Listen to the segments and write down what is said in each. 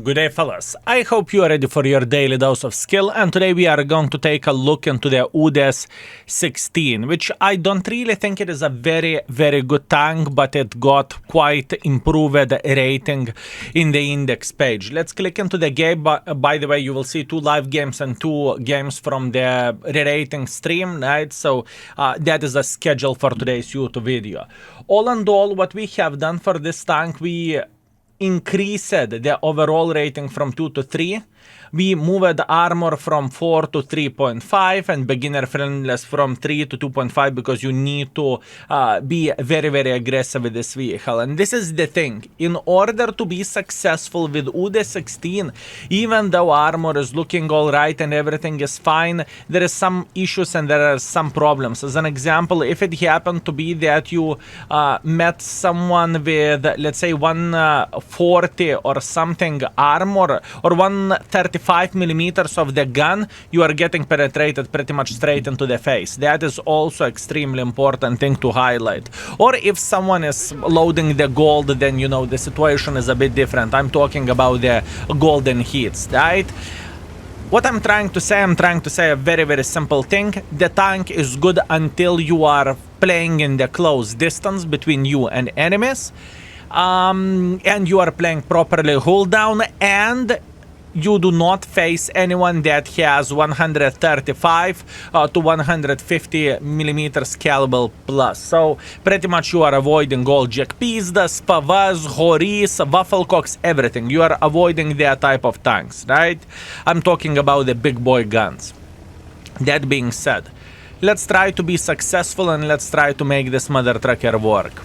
Good day, fellas. I hope you are ready for your daily dose of skill, and today we are going to take a look into the UDES 16, which I don't really think it is a very good tank, but it got quite improved rating in the index page. Let's click into the game. By the way, you will see 2 live games and 2 games from the rating stream, right? So that is a schedule for today's YouTube video. All in all, what we have done for this tank, we increased the overall rating from 2 to 3. We moved armor from 4 to 3.5 and beginner friendliness from 3 to 2.5 because you need to be very aggressive with this vehicle. And this is the thing. In order to be successful with UDES 16, even though armor is looking alright and everything is fine, there is some issues and there are some problems. As an example, if it happened to be that you met someone with, let's say, 140 or something armor or 135 millimeters of the gun, you are getting penetrated pretty much straight into the face. That is also extremely important thing to highlight. Or if someone is loading the gold, then you know the situation is a bit different. I'm talking about the golden hits, right? What I'm trying to say a very simple thing. The tank is good until you are playing in the close distance between you and enemies, and you are playing properly hold down, and you do not face anyone that has 135 to 150 millimeters caliber plus. So pretty much you are avoiding all Jack Pizdas, Pavas, Horis, Wafflecocks, everything. You are avoiding that type of tanks, right? I'm talking about the big boy guns. That being said, let's try to be successful and let's try to make this mother trucker work.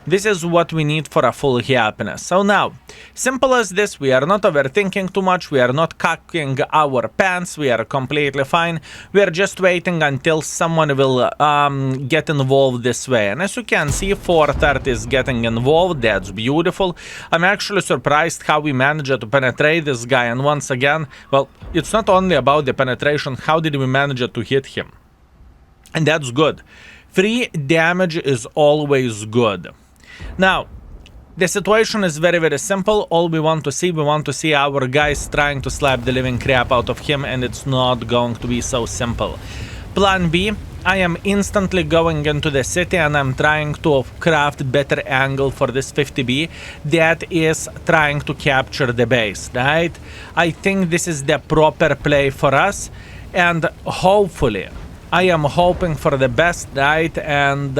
This is what we need for a full happiness. So now, simple as this, we are not overthinking too much, we are not cocking our pants, we are completely fine. We are just waiting until someone will get involved this way. And as you can see, 430 is getting involved, that's beautiful. I'm actually surprised how we managed to penetrate this guy. And once again, well, it's not only about the penetration, how did we manage to hit him? And that's good. Free damage is always good. Now, the situation is very simple. All we want to see our guys trying to slap the living crap out of him, and it's not going to be so simple. Plan B, I am instantly going into the city and I'm trying to craft better angle for this 50B that is trying to capture the base, right? I think this is the proper play for us, and hopefully, I am hoping for the best, right? And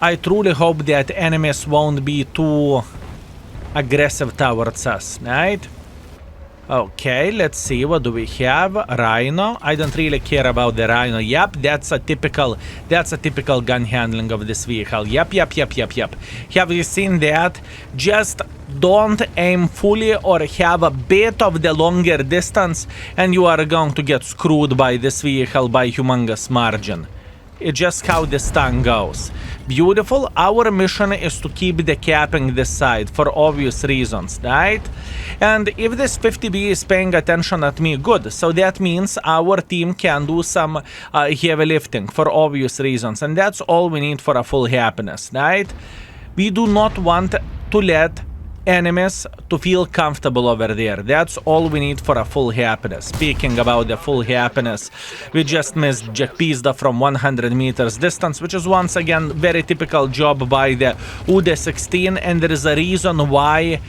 I truly hope that enemies won't be too aggressive towards us, right? Okay, let's see, what do we have? Rhino. I don't really care about the Rhino. Yep, that's a typical gun handling of this vehicle. Yep. Have you seen that? Just don't aim fully or have a bit of the longer distance and you are going to get screwed by this vehicle by humongous margin. It's just how this tank goes. Beautiful. Our mission is to keep the capping this side for obvious reasons, right? And if this 50B is paying attention at me, good. So that means our team can do some heavy lifting for obvious reasons. And that's all we need for a full happiness, right? We do not want to let enemies to feel comfortable over there. That's all we need for a full happiness. Speaking about the full happiness, we just missed Jack Pizda from 100 meters distance, which is once again very typical job by the UDES 16, and there is a reason why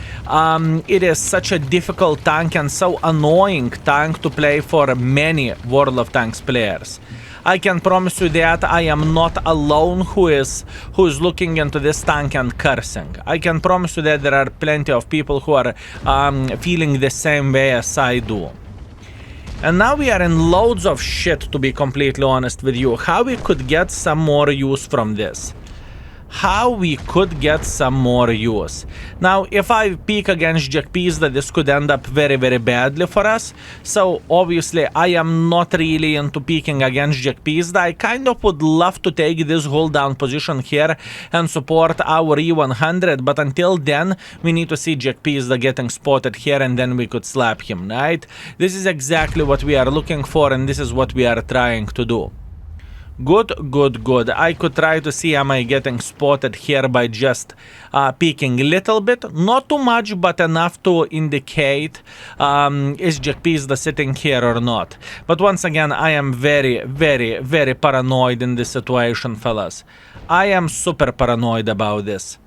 it is such a difficult tank and so annoying tank to play for many World of Tanks players. I can promise you that I am not alone who is looking into this tank and cursing. I can promise you that there are plenty of people who are feeling the same way as I do. And now we are in loads of shit, to be completely honest with you. How we could get some more use from this? How we could get some more use. Now, if I peek against Jack Pizda, this could end up very badly for us. So, obviously, I am not really into peeking against Jack Pizda. I kind of would love to take this hold down position here and support our E100, but until then, we need to see Jack Pizda getting spotted here and then we could slap him, right? This is exactly what we are looking for and this is what we are trying to do. Good, good, good. I could try to see am I getting spotted here by just peeking a little bit. Not too much, but enough to indicate is Jack Pizda sitting here or not. But once again, I am very, very, very paranoid in this situation, fellas. I am super paranoid about this.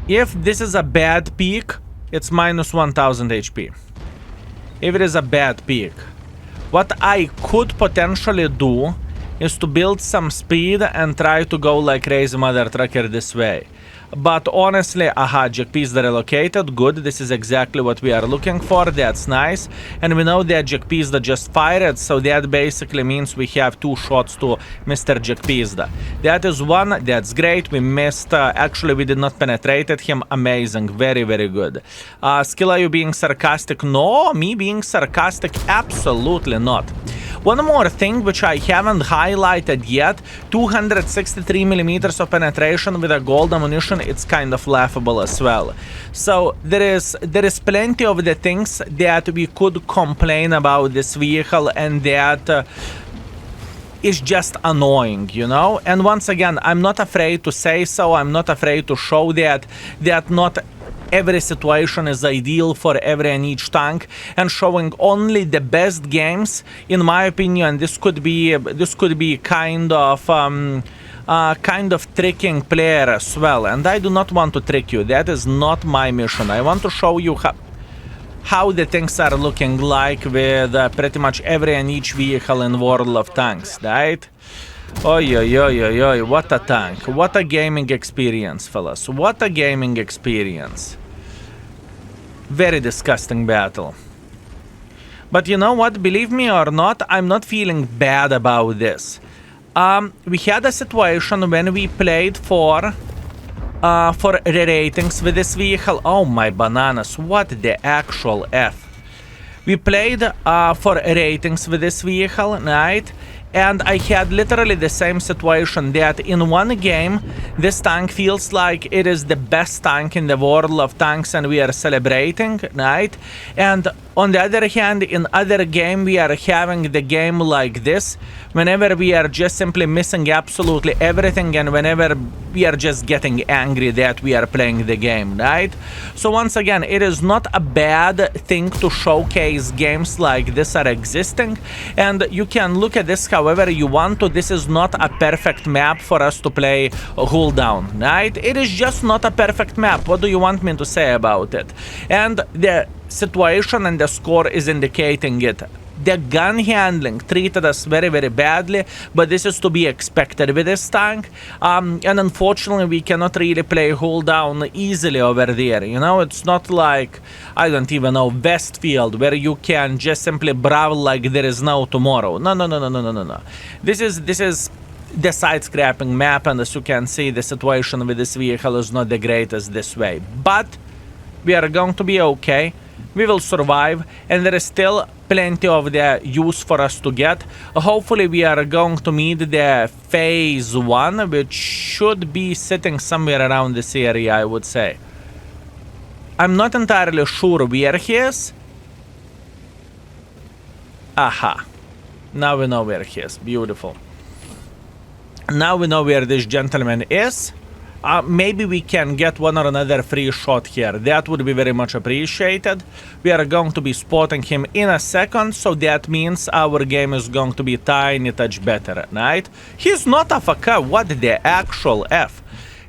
If this is a bad peak, it's minus 1000 HP. If it is a bad peak. What I could potentially do is to build some speed and try to go like crazy mother trucker this way. But honestly, aha, Jack Pizda relocated, good, this is exactly what we are looking for, that's nice. And we know that Jack Pizda just fired, so that basically means we have 2 shots to Mr. Jack Pizda. That is one, that's great, we missed, actually we did not penetrate him, amazing, very, very good. Skill, are you being sarcastic? No, me being sarcastic, absolutely not. One more thing which I haven't highlighted yet, 263 millimeters of penetration with a gold ammunition, it's kind of laughable as well. So there is plenty of the things that we could complain about this vehicle, and that is just annoying, you know? And once again, I'm not afraid to say so, I'm not afraid to show that not every situation is ideal for every and each tank, and showing only the best games, in my opinion, this could be kind of tricking player as well. And I do not want to trick you. That is not my mission. I want to show you how the things are looking like with pretty much every and each vehicle in World of Tanks, right? Oi, oi, oi, oi, oi, what a tank. What a gaming experience, fellas. What a gaming experience. Very disgusting battle. But you know what? Believe me or not, I'm not feeling bad about this. We had a situation when we played for re-ratings with this vehicle. Oh my bananas, what the actual F. We played for ratings with this vehicle, right? And I had literally the same situation, that in one game, this tank feels like it is the best tank in the World of Tanks and we are celebrating, right? And on the other hand, in other game, we are having the game like this, whenever we are just simply missing absolutely everything and whenever we are just getting angry that we are playing the game, right? So once again, it is not a bad thing to showcase games like this are existing, and you can look at this however you want to. This is not a perfect map for us to play Hull Down, right? It is just not a perfect map. What do you want me to say about it? And the situation and the score is indicating it. The gun handling treated us very, very badly, but this is to be expected with this tank. And unfortunately, we cannot really play Hull Down easily over there. You know, it's not like, I don't even know, Westfield, where you can just simply brawl like there is no tomorrow. No, no, no, no, no, no, no, no. This is the side-scrapping map, and as you can see, the situation with this vehicle is not the greatest this way. But we are going to be okay. We will survive, and there is still plenty of the use for us to get. Hopefully we are going to meet the phase 1, which should be sitting somewhere around this area, I would say. I'm not entirely sure where he is. Aha. Now we know where he is. Beautiful. Now we know where this gentleman is. Maybe we can get one or another free shot here. That would be very much appreciated. We are going to be spotting him in a second, so that means our game is going to be tiny touch better, right? He's not AFK. What the actual F?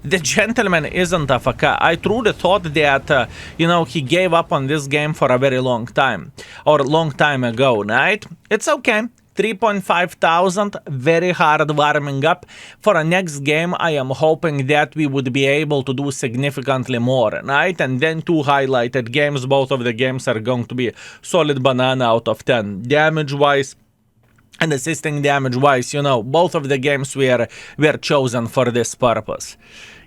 The gentleman isn't AFK. I truly thought that, you know, he gave up on this game for a very long time. Or a long time ago, right? It's okay. 3,500, very hard warming up. For our next game, I am hoping that we would be able to do significantly more, right? And then 2 highlighted games, both of the games are going to be solid banana out of 10. Damage-wise and assisting damage-wise, you know, both of the games were chosen for this purpose.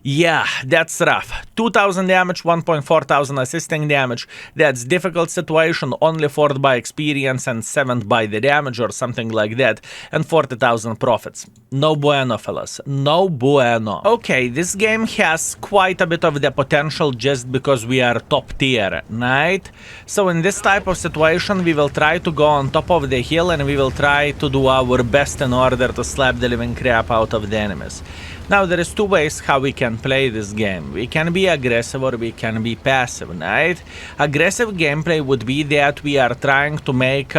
Yeah, that's rough. 2,000 damage, 1,400 assisting damage. That's difficult situation, only 4th by experience and 7th by the damage or something like that. And 40,000 profits. No bueno, fellas. No bueno. Okay, this game has quite a bit of the potential just because we are top tier, right? So in this type of situation, we will try to go on top of the hill and we will try to do our best in order to slap the living crap out of the enemies. Now, there is two ways how we can play this game. We can be aggressive or we can be passive, right? Aggressive gameplay would be that we are trying to make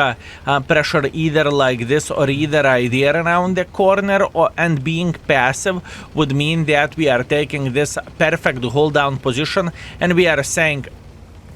pressure either like this or either right there around the corner, and being passive would mean that we are taking this perfect hold down position and we are saying,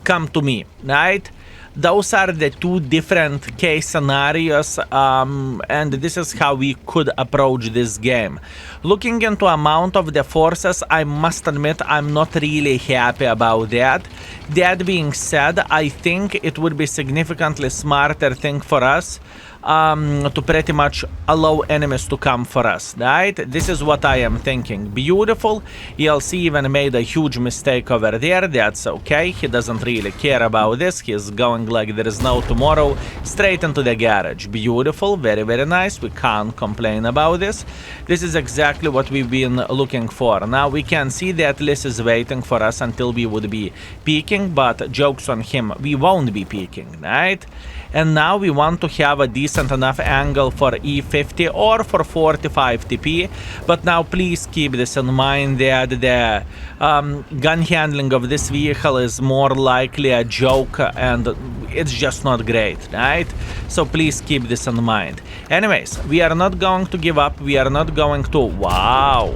come to me, right? Those are the two different case scenarios, and this is how we could approach this game. Looking into amount of the forces, I must admit I'm not really happy about that. That being said, I think it would be significantly smarter thing for us to pretty much allow enemies to come for us, right? This is what I am thinking. Beautiful. ELC even made a huge mistake over there. That's okay. He doesn't really care about this. He's going like there is no tomorrow, straight into the garage. Beautiful. Very, very nice. We can't complain about this. This is exactly what we've been looking for. Now we can see that Liz is waiting for us until we would be peeking, but jokes on him. We won't be peeking, right? And now we want to have a decent enough angle for E50 or for 45 TP. But now please keep this in mind that the gun handling of this vehicle is more likely a joke and it's just not great, right? So please keep this in mind. Anyways, we are not going to give up. We are not going to... Wow.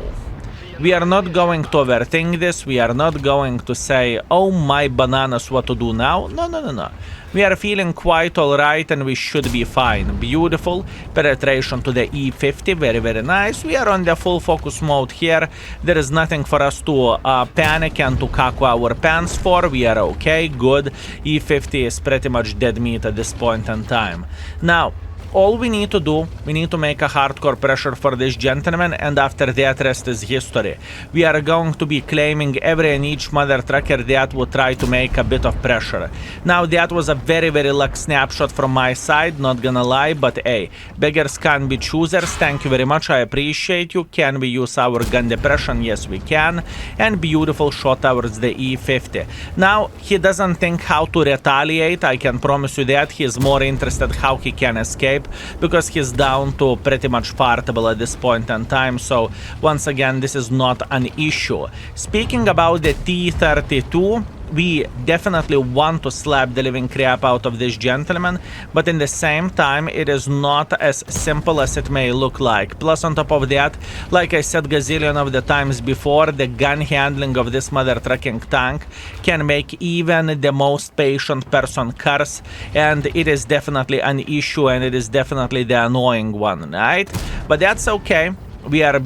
We are not going to overthink this. We are not going to say, oh my bananas, what to do now? No, no, no, no. We are feeling quite alright and we should be fine. Beautiful. Penetration to the E50. Very, very nice. We are on the full focus mode here. There is nothing for us to panic and to cack our pants for. We are okay. Good. E50 is pretty much dead meat at this point in time. Now, all we need to do, we need to make a hardcore pressure for this gentleman, and after that rest is history. We are going to be claiming every and each mother trucker that would try to make a bit of pressure. Now that was a very, very lucky snapshot from my side, not gonna lie, but hey, beggars can be choosers. Thank you very much, I appreciate you. Can we use our gun depression? Yes, we can. And beautiful shot towards the E50. Now, he doesn't think how to retaliate, I can promise you that. He is more interested how he can escape, because he's down to pretty much fartable at this point in time. So once again, this is not an issue. Speaking about the T-32, we definitely want to slap the living crap out of this gentleman, but in the same time, it is not as simple as it may look like. Plus, on top of that, like I said gazillion of the times before, the gun handling of this mother trucking tank can make even the most patient person curse, and it is definitely an issue, and it is definitely the annoying one, right? But that's okay. We are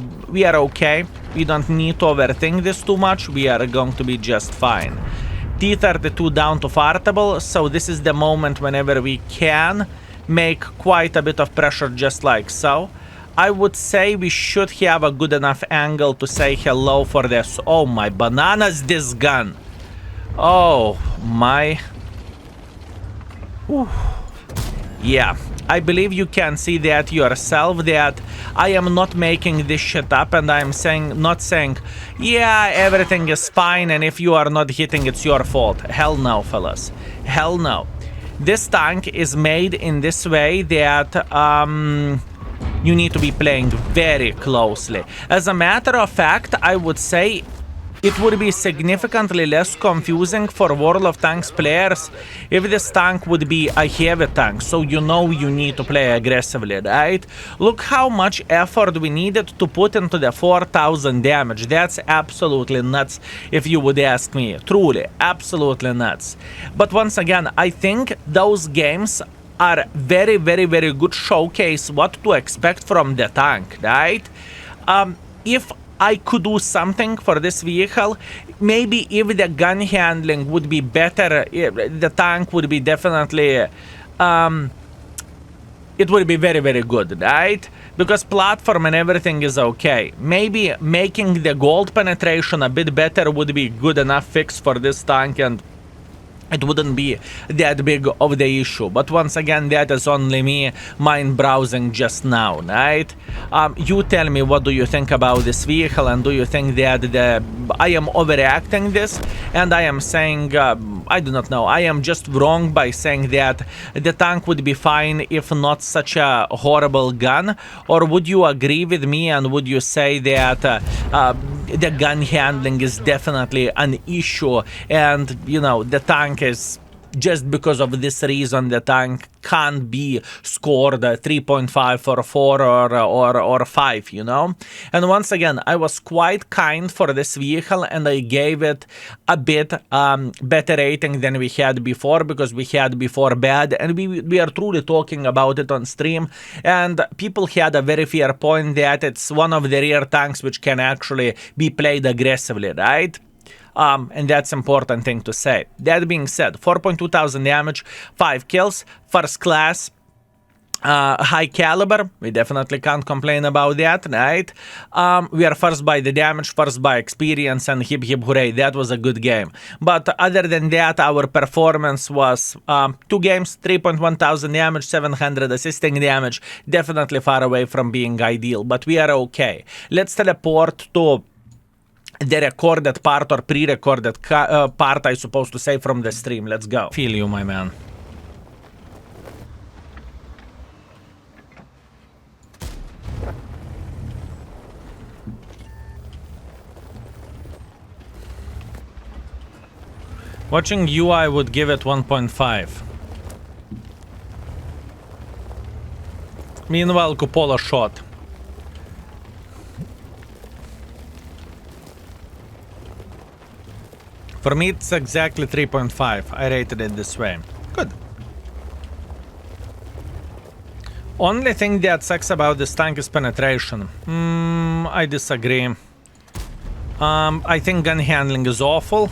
okay. We don't need to overthink this too much. We are going to be just fine. T-32 down to fartable, so this is the moment whenever we can make quite a bit of pressure just like so. I would say we should have a good enough angle to say hello for this. Oh my bananas, this gun. Oh my. Whew. Yeah. I believe you can see that yourself, that I am not making this shit up, and I'm not saying, yeah, everything is fine, and if you are not hitting, it's your fault. Hell no, fellas. Hell no. This tank is made in this way that you need to be playing very closely. As a matter of fact, I would say it would be significantly less confusing for World of Tanks players if this tank would be a heavy tank, so you know you need to play aggressively, right? Look how much effort we needed to put into the 4,000 damage. That's absolutely nuts, if you would ask me. Truly, absolutely nuts. But once again, I think those games are very, very, very good showcase what to expect from the tank, right? If I could do something for this vehicle, maybe if the gun handling would be better, the tank would be definitely it would be very, very good, right? Because platform and everything is okay. Maybe making the gold penetration a bit better would be good enough fix for this tank, and it wouldn't be that big of the issue. But once again, that is only me mind browsing just now, right? You tell me, what do you think about this vehicle, and do you think that I am overreacting this, and I am saying, I do not know, I am just wrong by saying that the tank would be fine if not such a horrible gun? Or would you agree with me, and would you say that the gun handling is definitely an issue, and, you know, the tank is, just because of this reason, the tank can't be scored 3.5 or 4 or 5, you know? And once again, I was quite kind for this vehicle, and I gave it a bit better rating than we had before, because we had before bad, and we are truly talking about it on stream, and people had a very fair point that it's one of the rare tanks which can actually be played aggressively, right? And that's important thing to say. That being said, 4.2 thousand damage, 5 kills, first class, high caliber. We definitely can't complain about that, right? We are first by the damage, first by experience, and hip hip hooray, that was a good game. But other than that, our performance was 2 games, 3.1 thousand damage, 700 assisting damage, definitely far away from being ideal, but we are okay. Let's teleport to the recorded part, or pre-recorded part, I supposed to say, from the stream. Let's go. Feel you, my man. Watching you, I would give it 1.5. Meanwhile, Cupola shot. For me, it's exactly 3.5. I rated it this way. Good. Only thing that sucks about this tank is penetration. I disagree. I think gun handling is awful.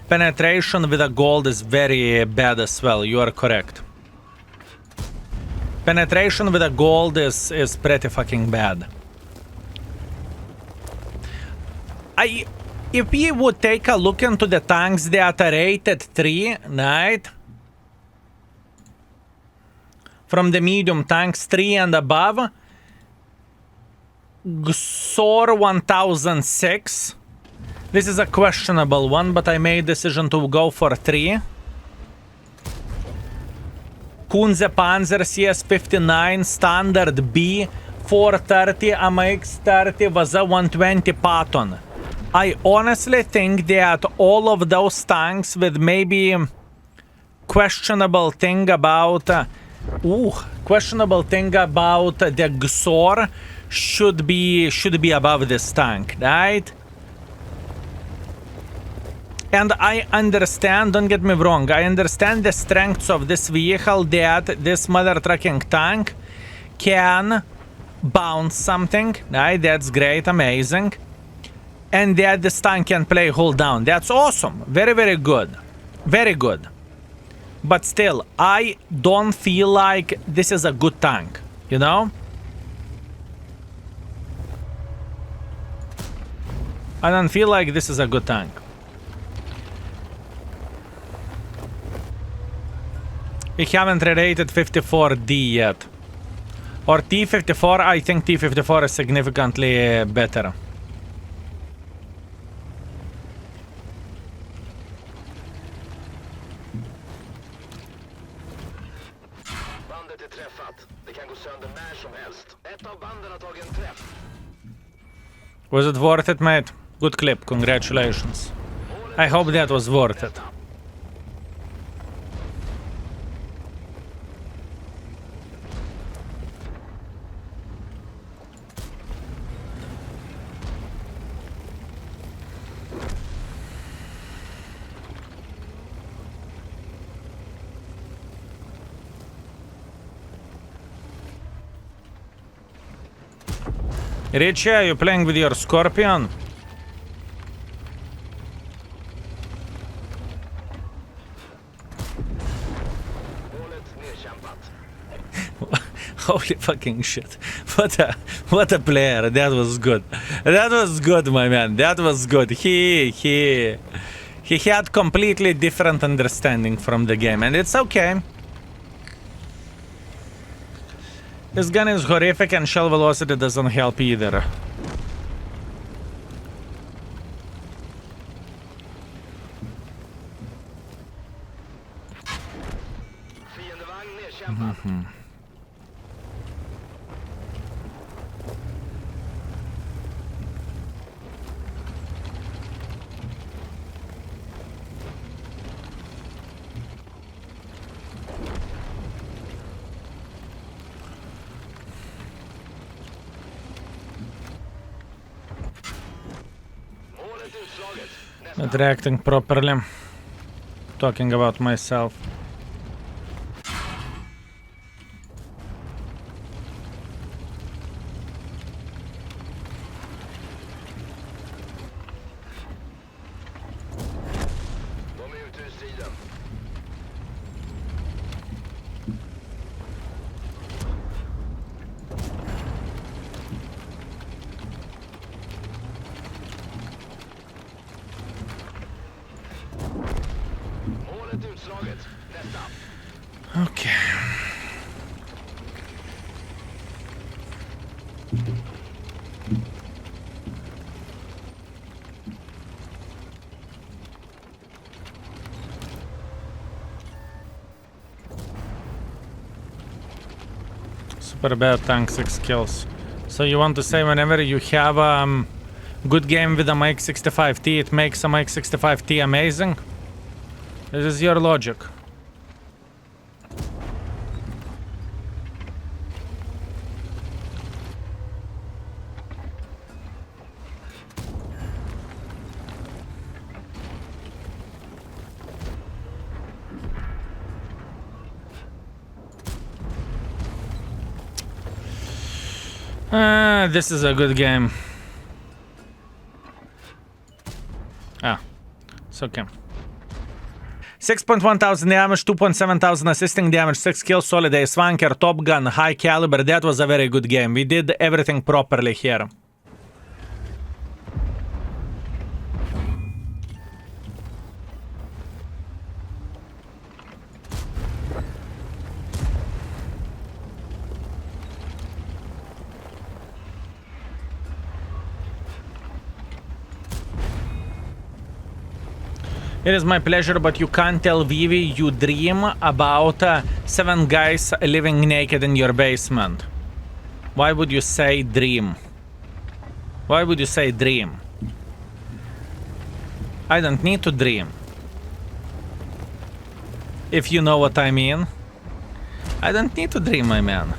Penetration with a gold is very bad as well. You are correct. Penetration with a gold is pretty fucking bad. If we would take a look into the tanks that are rated 3, right? From the medium tanks 3 and above, XOR 1006. This is a questionable one, but I made a decision to go for 3. Kunze Panzer CS59 Standard B 430 AMX 30 was a 120 Patton. I honestly think that all of those tanks with maybe questionable thing about questionable thing about the XOR should be above this tank, right? And I understand, don't get me wrong, I understand the strengths of this vehicle, that this mother trucking tank can bounce something, right? That's great, amazing. And that this tank can play hold down. That's awesome. Very, very good. Very good. But still, I don't feel like this is a good tank, you know? I don't feel like this is a good tank. We haven't rated 54D yet. Or T54, I think T54 is significantly better. Was it worth it, mate? Good clip, congratulations. I hope that was worth it. Richie, are you playing with your Scorpion? Holy fucking shit. What a player. That was good. That was good, my man. That was good. He had completely different understanding from the game, and it's okay. This gun is horrific and shell velocity doesn't help either. Not reacting properly. Talking about myself. Okay. Super bad tank 6 kills. So you want to say whenever you have a good game with a Mike 65T, it makes a Mike 65T amazing? This is your logic. This is a good game. It's okay. 6.1 thousand damage, 2.7 thousand assisting damage, 6 kills, solid ace wanker, top gun, high caliber. That was a very good game. We did everything properly here. It is my pleasure, but you can't tell Vivi you dream about 7 guys living naked in your basement. Why would you say dream? Why would you say dream? I don't need to dream. If you know what I mean. I don't need to dream, my man.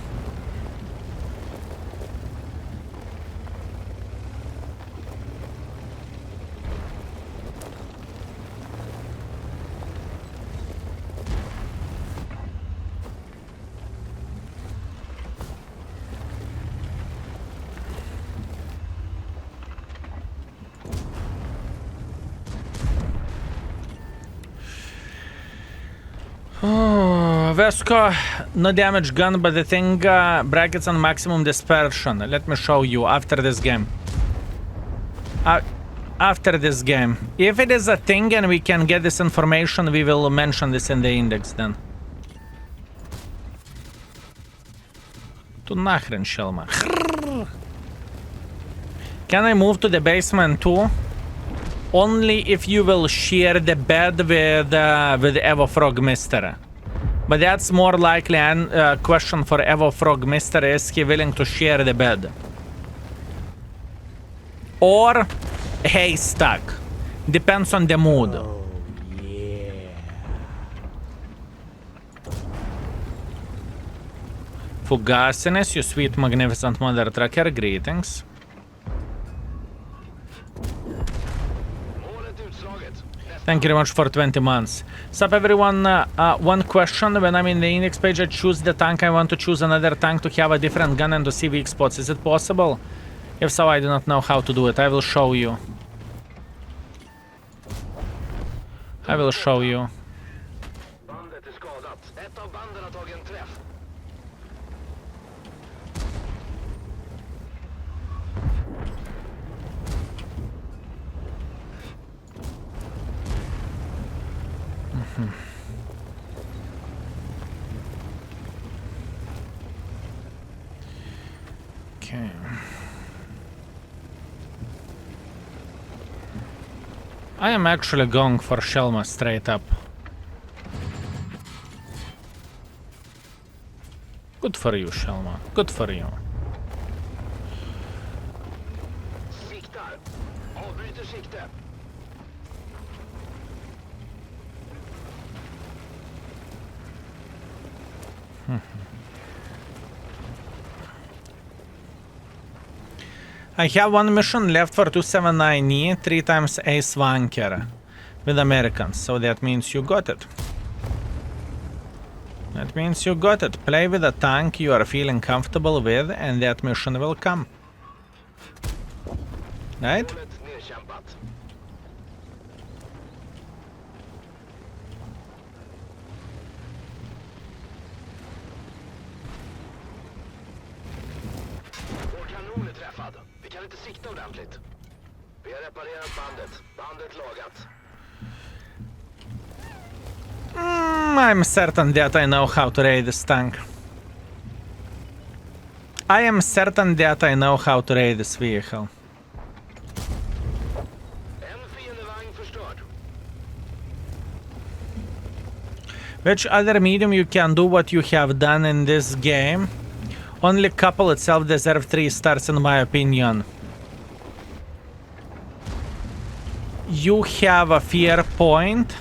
Vesco, no damage gun, but the thing brackets on maximum dispersion. Let me show you after this game. After this game. If it is a thing and we can get this information, we will mention this in the index then. Tu nahren, Shelma. Can I move to the basement too? Only if you will share the bed with Evo Frog Mister. But that's more likely a question for Evo Frog Mister. Is he willing to share the bed? Or haystack. Depends on the mood. Oh, yeah. Fugasiness, you sweet magnificent mother trucker, greetings. Thank you very much for 20 months. Sup everyone, one question. When I'm in the index page, I choose the tank. I want to choose another tank to have a different gun and to see weak spots. Is it possible? If so, I do not know how to do it. I will show you. I will show you. Okay. I am actually going for Shelma straight up. Good for you, Shelma. Good for you. Siktar. Avbryter sikte. I have one mission left for 279E, 3 times Ace Wanker with Americans, so that means you got it. That means you got it. Play with a tank you are feeling comfortable with, and that mission will come. Right? Målet nedkämpat. Vår kanon är träffad. Vi kan inte sikta ordentligt. Vi har reparerat bandet. Bandet lagat. I'm certain that I know how to raid this tank. I am certain that I know how to raid this vehicle. En fiendevagn förstörd. Which other medium you can do what you have done in this game? Only couple itself deserve 3 stars in my opinion. You have a fair point,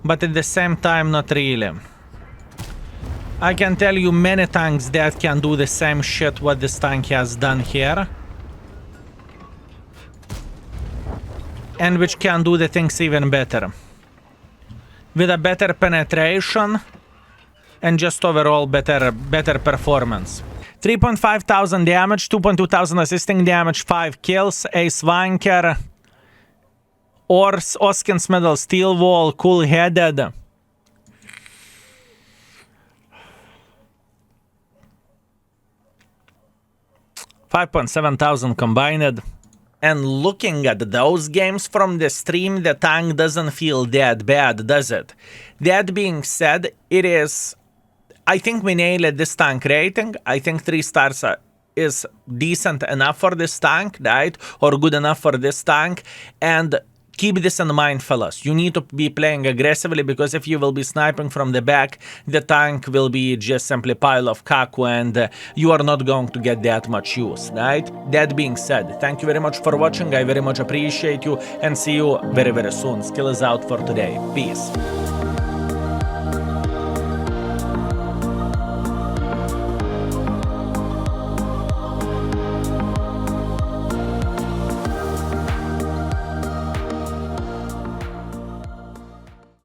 but at the same time not really. I can tell you many tanks that can do the same shit what this tank has done here. And which can do the things even better. With a better penetration and just overall better performance. 3.5 thousand damage, 2.2 thousand assisting damage, 5 kills, Ace Wanker, Oskin's Medal, Steel Wall, Cool-Headed. $5,700 combined. And looking at those games from the stream, the tank doesn't feel that bad, does it? That being said, it is... I think we nailed this tank rating. I think 3 stars is decent enough for this tank, right? Or good enough for this tank. And keep this in mind, fellas. You need to be playing aggressively, because if you will be sniping from the back, the tank will be just simply pile of kaku, and you are not going to get that much use, right? That being said, thank you very much for watching. I very much appreciate you, and see you very, very soon. Skill is out for today. Peace.